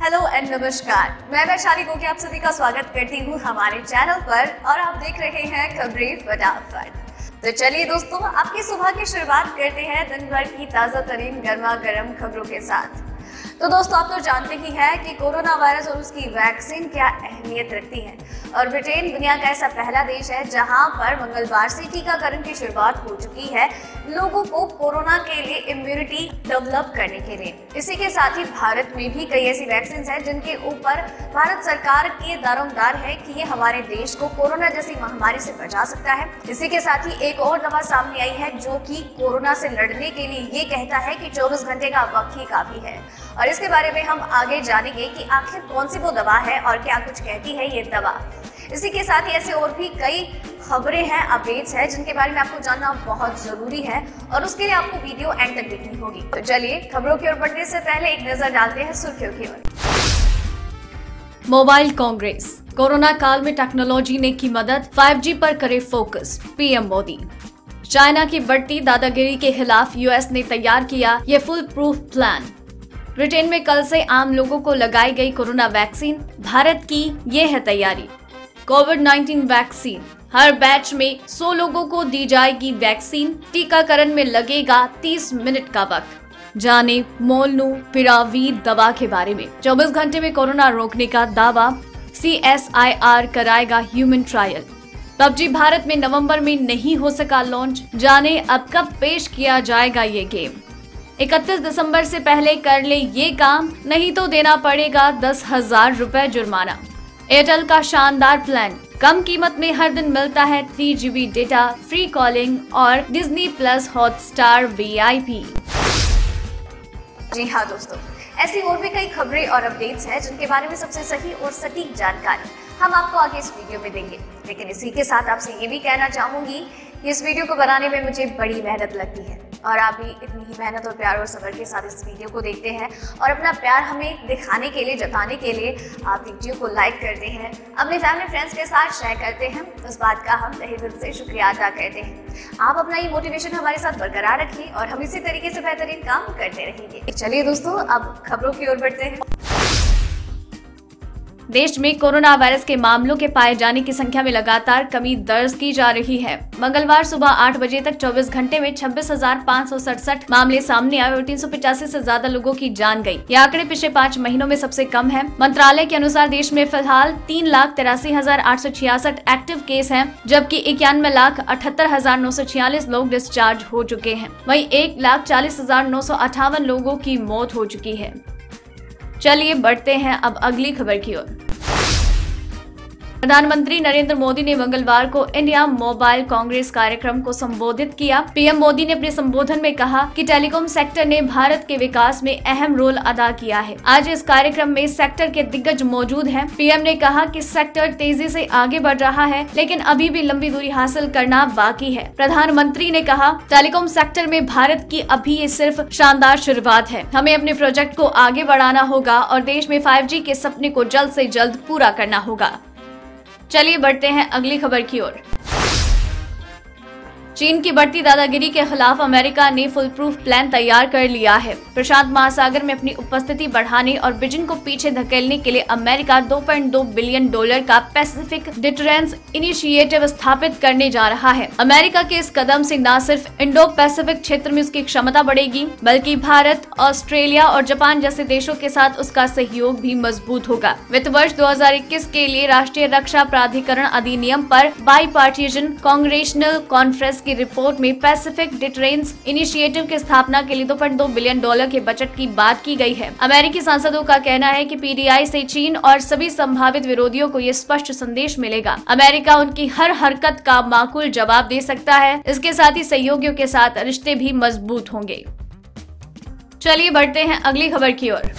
Hello and नमस्कार, मैं वैशाली गोके आप सभी का स्वागत करती हूँ हमारे चैनल पर और आप देख रहे हैं खबरें फटाफट। तो चलिए दोस्तों, आपकी सुबह की शुरुआत करते हैं दिन भर की ताज़ा तरीन गर्मा गर्म खबरों के साथ। तो दोस्तों, आप तो जानते ही हैं कि कोरोना वायरस और उसकी वैक्सीन क्या अहमियत रखती है और ब्रिटेन दुनिया का ऐसा पहला देश है जहां पर मंगलवार से टीकाकरण की शुरुआत हो चुकी है लोगों को कोरोना के लिए इम्यूनिटी डेवलप करने के लिए। इसी के साथ ही भारत में भी कई ऐसी वैक्सीन है जिनके ऊपर भारत सरकार की दारोमदार है कि ये हमारे देश को कोरोना जैसी महामारी से बचा सकता है। इसी के साथ ही एक और दवा सामने आई है जो कि कोरोना से लड़ने के लिए ये कहता है कि 24 घंटे का वक्त ही काफी है और इसके बारे में हम आगे जानेंगे कि आखिर कौन सी वो दवा है और क्या कुछ कहती है ये दवा। इसी के साथ ही ऐसे और भी कई खबरें हैं, अपडेट्स हैं जिनके बारे में आपको जानना बहुत जरूरी है और उसके लिए आपको वीडियो एंड तक देखनी होगी। तो चलिए खबरों की ओर बढ़ने से पहले एक नजर डालते हैं सुर्खियों की ओर। मोबाइल कांग्रेस, कोरोना काल में टेक्नोलॉजी ने की मदद, 5G पर करे फोकस, पीएम मोदी। चाइना की बढ़ती दादागिरी के खिलाफ यूएस ने तैयार किया ये फुल प्रूफ प्लान। ब्रिटेन में कल से आम लोगों को लगाई गई कोरोना वैक्सीन, भारत की ये है तैयारी। कोविड-19 वैक्सीन, हर बैच में 100 लोगों को दी जाएगी वैक्सीन, टीकाकरण में लगेगा 30 मिनट का वक्त। जाने मोलनुपिरावीर दवा के बारे में। 24 घंटे में कोरोना रोकने का दावा, CSIR कराएगा ह्यूमन ट्रायल। PUBG भारत में नवंबर में नहीं हो सका लॉन्च, जाने अब कब पेश किया जाएगा ये गेम। 31 दिसंबर से पहले कर ले ये काम, नहीं तो देना पड़ेगा 10,000 रुपए जुर्माना। एयरटेल का शानदार प्लान, कम कीमत में हर दिन मिलता है 3GB डेटा, फ्री कॉलिंग और डिज्नी प्लस हॉटस्टार VIP। जी हाँ दोस्तों, ऐसी और भी कई खबरें और अपडेट्स हैं जिनके बारे में सबसे सही और सटीक जानकारी हम आपको आगे इस वीडियो में देंगे। लेकिन इसी के साथ आपसे ये भी कहना चाहूंगी कि इस वीडियो को बनाने में मुझे बड़ी मेहनत लगती है और आप भी इतनी ही मेहनत और प्यार और सब्र के साथ इस वीडियो को देखते हैं और अपना प्यार हमें दिखाने के लिए, जताने के लिए आप वीडियो को लाइक करते हैं, अपने फैमिली फ्रेंड्स के साथ शेयर करते हैं। उस बात का हम तहे दिल से शुक्रिया अदा करते हैं। आप अपना ये मोटिवेशन हमारे साथ बरकरार रखिए और हम इसी तरीके से बेहतरीन काम करते रहेंगे। चलिए दोस्तों, अब खबरों की ओर बढ़ते हैं। देश में कोरोना वायरस के मामलों के पाए जाने की संख्या में लगातार कमी दर्ज की जा रही है। मंगलवार सुबह 8 बजे तक 24 घंटे में 26,567 मामले सामने आए और 385 से ज्यादा लोगों की जान गई। ये आंकड़े पिछले 5 महीनों में सबसे कम है। मंत्रालय के अनुसार देश में फिलहाल 3,83,866 एक्टिव केस हैं, जबकि 91,78,946 लोग डिस्चार्ज हो चुके हैं। वहीं 1,40,958 लोगों की मौत हो चुकी है। चलिए बढ़ते हैं अब अगली खबर की ओर। प्रधानमंत्री नरेंद्र मोदी ने मंगलवार को इंडिया मोबाइल कांग्रेस कार्यक्रम को संबोधित किया। पीएम मोदी ने अपने संबोधन में कहा कि टेलीकॉम सेक्टर ने भारत के विकास में अहम रोल अदा किया है। आज इस कार्यक्रम में सेक्टर के दिग्गज मौजूद हैं। पीएम ने कहा कि सेक्टर तेजी से आगे बढ़ रहा है, लेकिन अभी भी लंबी दूरी हासिल करना बाकी है। प्रधानमंत्री ने कहा, टेलीकॉम सेक्टर में भारत की अभी ये सिर्फ शानदार शुरुआत है। हमें अपने प्रोजेक्ट को आगे बढ़ाना होगा और देश में 5G के सपने को जल्द से जल्द पूरा करना होगा। चलिए बढ़ते हैं अगली खबर की ओर। चीन की बढ़ती दादागिरी के खिलाफ अमेरिका ने फुल प्रूफ प्लान तैयार कर लिया है। प्रशांत महासागर में अपनी उपस्थिति बढ़ाने और बीजिंग को पीछे धकेलने के लिए अमेरिका $2.2 बिलियन का पैसिफिक डिटरेंस इनिशिएटिव स्थापित करने जा रहा है। अमेरिका के इस कदम से न सिर्फ इंडो पैसिफिक क्षेत्र में उसकी क्षमता बढ़ेगी, बल्कि भारत, ऑस्ट्रेलिया और जापान जैसे देशों के साथ उसका सहयोग भी मजबूत होगा। वित्त वर्ष 2021 के लिए राष्ट्रीय रक्षा प्राधिकरण अधिनियम पर बाईपार्टीजन कांग्रेशनल कॉन्फ्रेंस की रिपोर्ट में पैसिफिक डिटरेंस इनिशिएटिव की स्थापना के लिए $2.2 बिलियन के बजट की बात की गई है। अमेरिकी सांसदों का कहना है कि PDI से चीन और सभी संभावित विरोधियों को ये स्पष्ट संदेश मिलेगा, अमेरिका उनकी हर हरकत का माकूल जवाब दे सकता है। इसके साथ ही सहयोगियों के साथ रिश्ते भी मजबूत होंगे। चलिए बढ़ते हैं अगली खबर की ओर।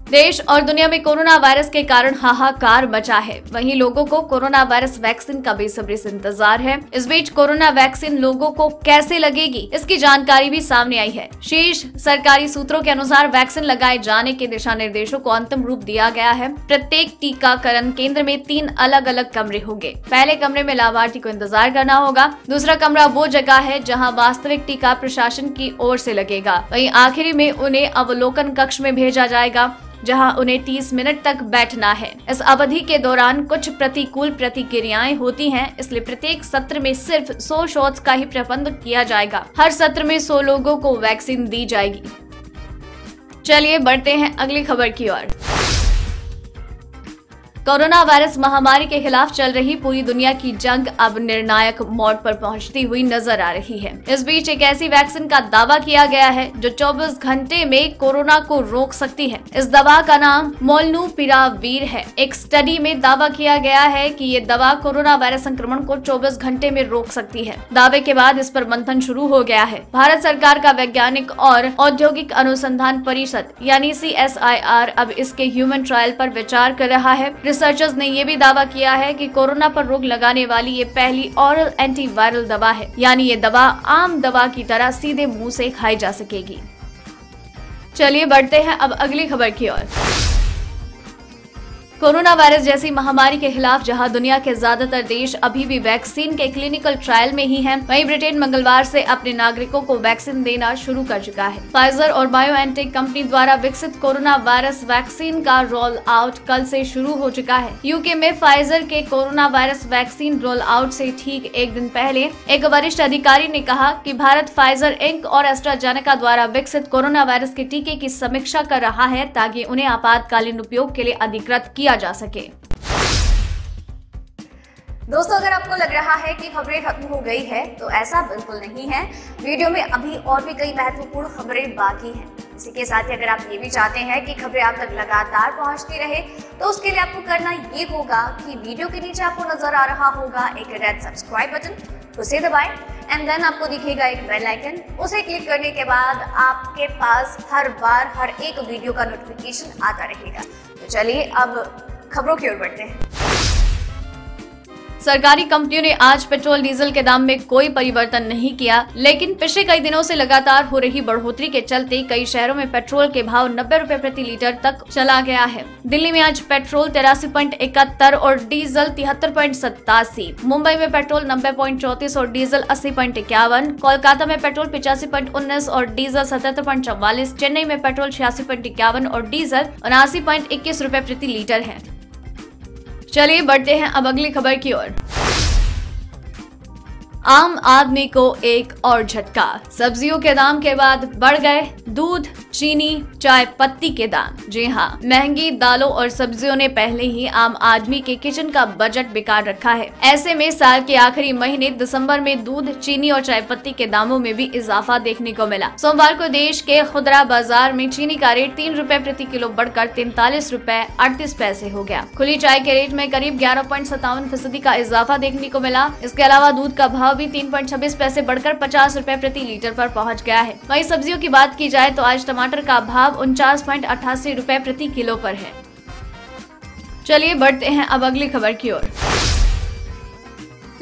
देश और दुनिया में कोरोना वायरस के कारण हाहाकार मचा है। वहीं लोगों को कोरोना वायरस वैक्सीन का बेसब्री से इंतजार है। इस बीच कोरोना वैक्सीन लोगों को कैसे लगेगी, इसकी जानकारी भी सामने आई है। शीर्ष सरकारी सूत्रों के अनुसार वैक्सीन लगाए जाने के दिशा निर्देशों को अंतिम रूप दिया गया है। प्रत्येक टीकाकरण केंद्र में 3 अलग अलग कमरे होंगे। पहले कमरे में लाभार्थी को इंतजार करना होगा। दूसरा कमरा वो जगह है जहाँ वास्तविक टीका प्रशासन की ओर से लगेगा। वहीं आखिरी में उन्हें अवलोकन कक्ष में भेजा जाएगा, जहां उन्हें 30 मिनट तक बैठना है। इस अवधि के दौरान कुछ प्रतिकूल प्रतिक्रियाएं होती हैं, इसलिए प्रत्येक सत्र में सिर्फ 100 शॉट्स का ही प्रबंध किया जाएगा। हर सत्र में 100 लोगों को वैक्सीन दी जाएगी। चलिए बढ़ते हैं अगली खबर की ओर। कोरोना वायरस महामारी के खिलाफ चल रही पूरी दुनिया की जंग अब निर्णायक मोड़ पर पहुंचती हुई नजर आ रही है। इस बीच एक ऐसी वैक्सीन का दावा किया गया है जो 24 घंटे में कोरोना को रोक सकती है। इस दवा का नाम मोलनुपिरावीर है। एक स्टडी में दावा किया गया है कि ये दवा कोरोना वायरस संक्रमण को 24 घंटे में रोक सकती है। दावे के बाद इस पर मंथन शुरू हो गया है। भारत सरकार का वैज्ञानिक और औद्योगिक अनुसंधान परिषद यानी CSIR अब इसके ह्यूमन ट्रायल पर विचार कर रहा है। रिसर्चर्स ने यह भी दावा किया है कि कोरोना पर रोक लगाने वाली ये पहली ऑरल एंटीवायरल दवा है, यानी ये दवा आम दवा की तरह सीधे मुंह से खाई जा सकेगी। चलिए बढ़ते हैं अब अगली खबर की ओर। कोरोना वायरस जैसी महामारी के खिलाफ जहां दुनिया के ज्यादातर देश अभी भी वैक्सीन के क्लिनिकल ट्रायल में ही हैं, वहीं ब्रिटेन मंगलवार से अपने नागरिकों को वैक्सीन देना शुरू कर चुका है। फाइजर और बायोएनटेक कंपनी द्वारा विकसित कोरोना वायरस वैक्सीन का रोल आउट कल से शुरू हो चुका है। यूके में फाइजर के corona virus vaccine roll out से ठीक एक दिन पहले एक वरिष्ठ अधिकारी ने कहा कि भारत फाइजर इंक और एस्ट्राजेनेका द्वारा विकसित कोरोना वायरस के टीके की समीक्षा कर रहा है ताकि उन्हें आपातकालीन उपयोग के लिए अधिकृत किया जा सके। दोस्तों, अगर आपको लग रहा है कि खबरें खत्म हो गई है तो ऐसा बिल्कुल नहीं है। वीडियो में अभी और भी कई महत्वपूर्ण खबरें बाकी हैं। इसी के साथ ही अगर आप ये भी चाहते हैं कि खबरें आप तक लगातार पहुंचती रहे तो उसके लिए आपको करना ये होगा कि वीडियो के नीचे आपको नजर आ रहा होगा एक रेड सब्सक्राइब बटन, उसे दबाएं एंड देन आपको दिखेगा एक बेल आइकन। उसे क्लिक करने के बाद आपके पास हर बार हर एक वीडियो का नोटिफिकेशन आता रहेगा। तो चलिए अब खबरों की ओर बढ़ते हैं। सरकारी कंपनियों ने आज पेट्रोल डीजल के दाम में कोई परिवर्तन नहीं किया, लेकिन पिछले कई दिनों से लगातार हो रही बढ़ोतरी के चलते कई शहरों में पेट्रोल के भाव 90 रुपए प्रति लीटर तक चला गया है। दिल्ली में आज पेट्रोल 83.71 और डीजल 73.87, मुंबई में पेट्रोल 90.34 और डीजल 80.51, कोलकाता में पेट्रोल 85.19 और डीजल 77.44, चेन्नई में पेट्रोल 86.51 और डीजल 79.21 रुपए प्रति लीटर है। चलिए बढ़ते हैं अब अगली खबर की ओर। आम आदमी को एक और झटका, सब्जियों के दाम के बाद बढ़ गए दूध, चीनी, चाय पत्ती के दाम। जी हाँ, महंगी दालों और सब्जियों ने पहले ही आम आदमी के किचन का बजट बिगाड़ रखा है। ऐसे में साल के आखिरी महीने दिसंबर में दूध, चीनी और चाय पत्ती के दामों में भी इजाफा देखने को मिला। सोमवार को देश के खुदरा बाजार में चीनी का रेट 3 रुपए प्रति किलो बढ़कर 43 रुपए 38 पैसे हो गया। खुली चाय के रेट में करीब 11.57% का इजाफा देखने को मिला। इसके अलावा दूध का भाव भी 3.26 पैसे बढ़कर 50 रुपए प्रति लीटर पर पहुंच गया है। वहीं सब्जियों की बात की जाए तो आज टमाटर का भाव 49.88 रुपए प्रति किलो पर है। चलिए बढ़ते हैं अब अगली खबर की ओर।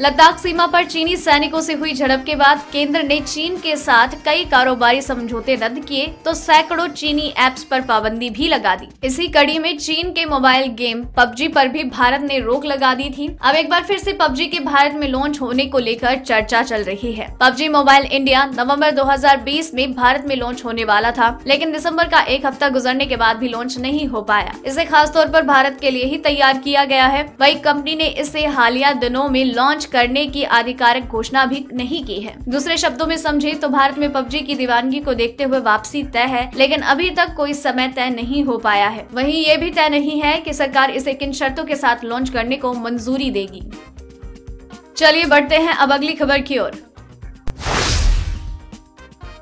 लद्दाख सीमा पर चीनी सैनिकों से हुई झड़प के बाद केंद्र ने चीन के साथ कई कारोबारी समझौते रद्द किए तो सैकड़ों चीनी ऐप्स पर पाबंदी भी लगा दी। इसी कड़ी में चीन के मोबाइल गेम PUBG पर भी भारत ने रोक लगा दी थी। अब एक बार फिर से PUBG के भारत में लॉन्च होने को लेकर चर्चा चल रही है। PUBG मोबाइल इंडिया नवंबर 2020 में भारत में लॉन्च होने वाला था, लेकिन दिसंबर का एक हफ्ता गुजरने के बाद भी लॉन्च नहीं हो पाया। इसे खास तौर पर भारत के लिए ही तैयार किया गया है। वही कंपनी ने इसे हालिया दिनों में लॉन्च करने की आधिकारिक घोषणा भी नहीं की है। दूसरे शब्दों में समझे तो भारत में PUBG की दीवानगी को देखते हुए वापसी तय है, लेकिन अभी तक कोई समय तय नहीं हो पाया है। वहीं ये भी तय नहीं है कि सरकार इसे किन शर्तों के साथ लॉन्च करने को मंजूरी देगी। चलिए बढ़ते हैं अब अगली खबर की ओर।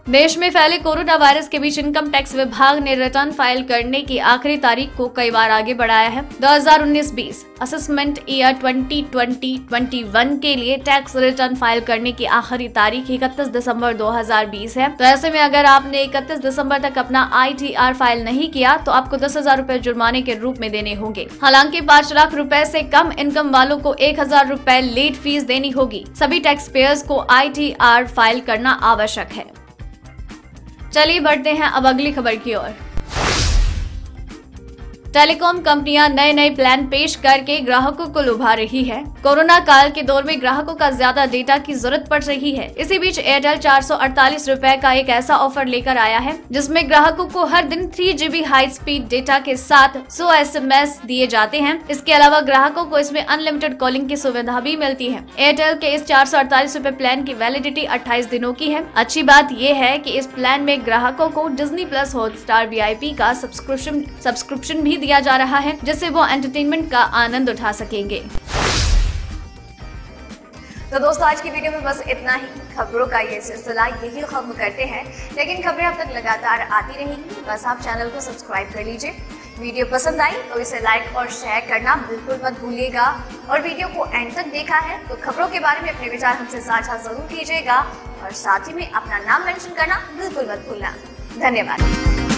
देश में फैले कोरोना वायरस के बीच इनकम टैक्स विभाग ने रिटर्न फाइल करने की आखिरी तारीख को कई बार आगे बढ़ाया है। 2019-20 असेसमेंट ईयर 2020-21 के लिए टैक्स रिटर्न फाइल करने की आखिरी तारीख 31 दिसंबर 2020 है। तो ऐसे में अगर आपने 31 दिसंबर तक अपना ITR फाइल नहीं किया तो आपको 10,000 रुपए जुर्माने के रूप में देने होंगे। हालांकि 5 लाख रुपए से कम इनकम वालों को 1,000 रुपए लेट फीस देनी होगी। सभी टैक्स पेयर्स को ITR फाइल करना आवश्यक है। चलिए बढ़ते हैं अब अगली खबर की ओर। टेलीकॉम कंपनियां नए नए प्लान पेश करके ग्राहकों को लुभा रही है। कोरोना काल के दौर में ग्राहकों का ज्यादा डेटा की जरूरत पड़ रही है। इसी बीच एयरटेल 448 रुपए का एक ऐसा ऑफर लेकर आया है जिसमें ग्राहकों को हर दिन 3 GB हाई स्पीड डेटा के साथ 100 SMS दिए जाते हैं। इसके अलावा ग्राहकों को इसमें अनलिमिटेड कॉलिंग की सुविधा भी मिलती है। एयरटेल के इस 448 रुपए प्लान की वैलिडिटी 28 दिनों की है। अच्छी बात यह है कि इस प्लान में ग्राहकों को डिज्नी प्लस हॉटस्टार VIP का सब्सक्रिप्शन भी दिया जा रहा है, जिससे वो एंटरटेनमेंट का आनंद उठा सकेंगे। तो दोस्तों आज की वीडियो में बस इतना ही। खबरों का ये सिलसिला यही खत्म करते हैं, लेकिन खबरें अब तक लगातार आती रहेंगी। बस आप चैनल को सब्सक्राइब कर लीजिए। वीडियो पसंद आई तो इसे लाइक और शेयर करना बिल्कुल मत भूलिएगा। और वीडियो को एंड तक देखा है तो खबरों के बारे में अपने विचार हमसे साझा जरूर कीजिएगा और साथ ही में अपना नाम मेंशन करना बिल्कुल मत भूलना। धन्यवाद।